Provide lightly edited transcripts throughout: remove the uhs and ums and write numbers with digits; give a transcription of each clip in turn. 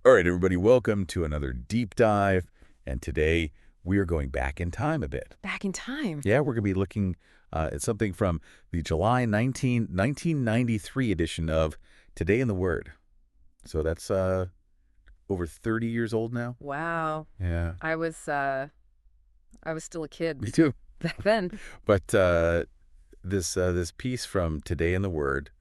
All right, everybody, welcome to another deep dive. And today we are going back in time a bit. Back in time. Yeah, we're going to be looking at something from the July 1993 edition of Today in the Word. So that's over 30 years old now. Wow. Yeah. I was still a kid Me too. back then. But this piece from Today in the Word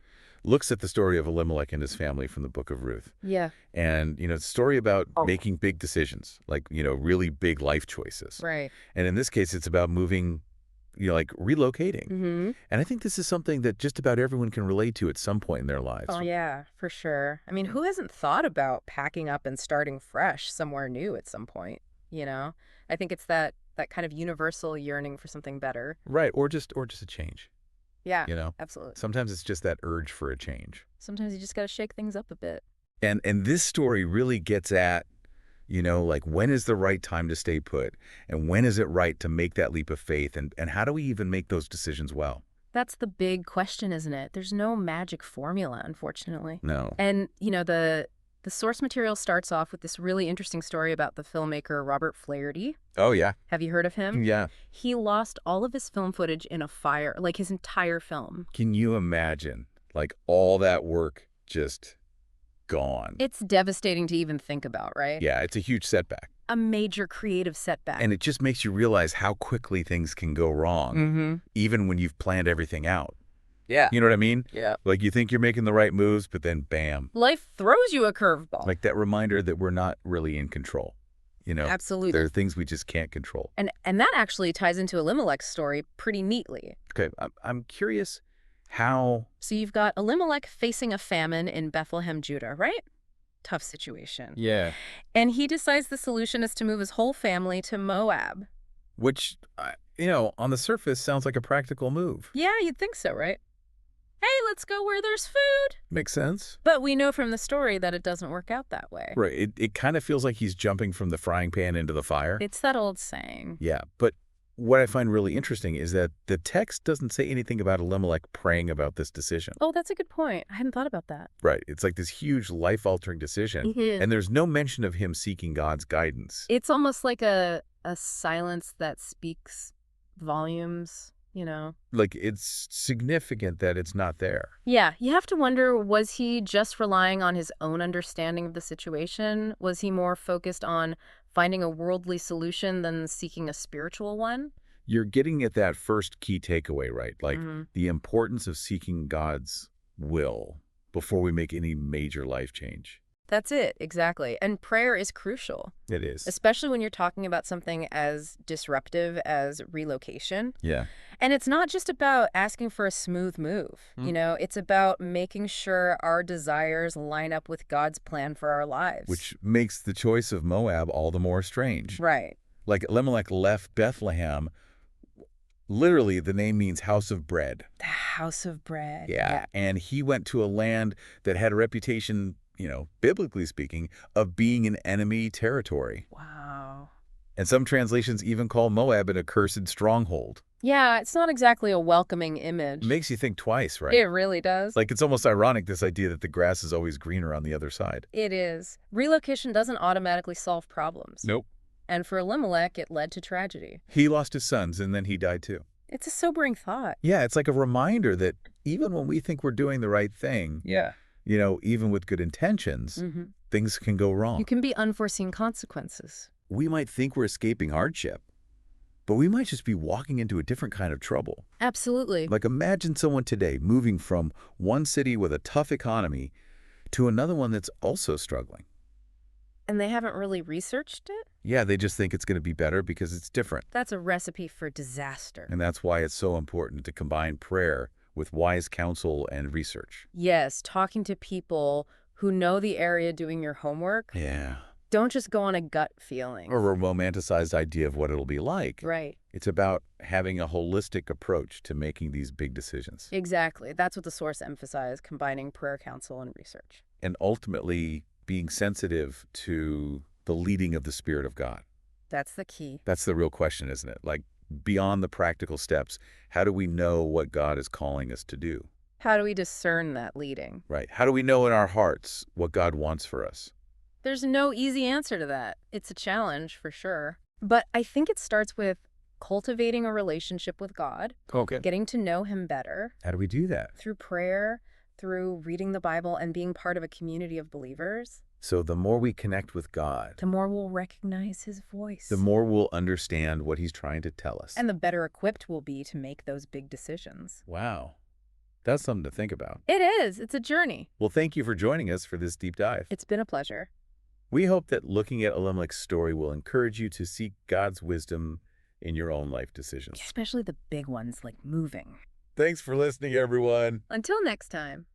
looks at the story of Elimelech and his family from the book of Ruth. Yeah. And, it's a story about making big decisions, like, really big life choices. Right. And in this case, it's about moving, like relocating. Mm-hmm. And I think this is something that just about everyone can relate to at some point in their lives. Oh, yeah, for sure. I mean, who hasn't thought about packing up and starting fresh somewhere new at some point, I think it's that kind of universal yearning for something better. Right. Or just a change. Yeah, absolutely. Sometimes it's just that urge for a change. Sometimes you just got to shake things up a bit. And this story really gets at, like when is the right time to stay put? And when is it right to make that leap of faith? And how do we even make those decisions well? That's the big question, isn't it? There's no magic formula, unfortunately. No. And, the source material starts off with this really interesting story about the filmmaker Robert Flaherty. Oh, yeah. Have you heard of him? Yeah. He lost all of his film footage in a fire, like his entire film. Can you imagine, like all that work just gone? It's devastating to even think about, right? Yeah, it's a huge setback. A major creative setback. And it just makes you realize how quickly things can go wrong, even when you've planned everything out. Yeah. You know what I mean? Yeah. Like you think you're making the right moves, but then bam. Life throws you a curveball. Like that reminder that we're not really in control. Absolutely. There are things we just can't control. And that actually ties into Elimelech's story pretty neatly. Okay, I'm curious how... So you've got Elimelech facing a famine in Bethlehem, Judah, right? Tough situation. Yeah. And he decides the solution is to move his whole family to Moab. Which, on the surface sounds like a practical move. Yeah, you'd think so, right? Hey, let's go where there's food. Makes sense. But we know from the story that it doesn't work out that way. Right. It kind of feels like he's jumping from the frying pan into the fire. It's that old saying. Yeah, but what I find really interesting is that the text doesn't say anything about Elimelech praying about this decision. Oh, that's a good point. I hadn't thought about that. Right. It's like this huge life-altering decision, and there's no mention of him seeking God's guidance. It's almost like a silence that speaks volumes. Like, it's significant that it's not there. Yeah, you have to wonder, was he just relying on his own understanding of the situation? Was he more focused on finding a worldly solution than seeking a spiritual one? You're getting at that first key takeaway, right? Like, the importance of seeking God's will before we make any major life change. That's it, exactly. And prayer is crucial. It is. Especially when you're talking about something as disruptive as relocation. Yeah. And it's not just about asking for a smooth move. It's about making sure our desires line up with God's plan for our lives. Which makes the choice of Moab all the more strange. Right. Like Elimelech left Bethlehem. Literally, the name means house of bread. The house of bread. Yeah. And he went to a land that had a reputation, biblically speaking, of being an enemy territory. Wow. And some translations even call Moab an accursed stronghold. Yeah, it's not exactly a welcoming image. Makes you think twice, right? It really does. Like, it's almost ironic, this idea that the grass is always greener on the other side. It is. Relocation doesn't automatically solve problems. Nope. And for Elimelech, it led to tragedy. He lost his sons, and then he died too. It's a sobering thought. Yeah, it's like a reminder that even when we think we're doing the right thing, even with good intentions, things can go wrong. You can be unforeseen consequences. We might think we're escaping hardship, but we might just be walking into a different kind of trouble. Absolutely. Like, imagine someone today moving from one city with a tough economy to another one that's also struggling. And they haven't really researched it? Yeah, they just think it's going to be better because it's different. That's a recipe for disaster. And that's why it's so important to combine prayer with wise counsel and research. Yes, talking to people who know the area, doing your homework. Yeah. Don't just go on a gut feeling. Or a romanticized idea of what it'll be like. Right. It's about having a holistic approach to making these big decisions. Exactly. That's what the source emphasized, combining prayer, counsel, and research. And ultimately being sensitive to the leading of the Spirit of God. That's the key. That's the real question, isn't it? Like, beyond the practical steps, how do we know what God is calling us to do? How do we discern that leading? Right. How do we know in our hearts what God wants for us? There's no easy answer to that. It's a challenge for sure. But I think it starts with cultivating a relationship with God, Okay. getting to know him better How do we do that? through prayer, through reading the Bible and being part of a community of believers. So the more we connect with God, The more we'll recognize his voice. the more we'll understand what he's trying to tell us. And the better equipped we'll be to make those big decisions. Wow. That's something to think about. It is. It's a journey. Well, thank you for joining us for this deep dive. It's been a pleasure. We hope that looking at Elimelech's story will encourage you to seek God's wisdom in your own life decisions. Especially the big ones like moving. Thanks for listening, everyone. Until next time.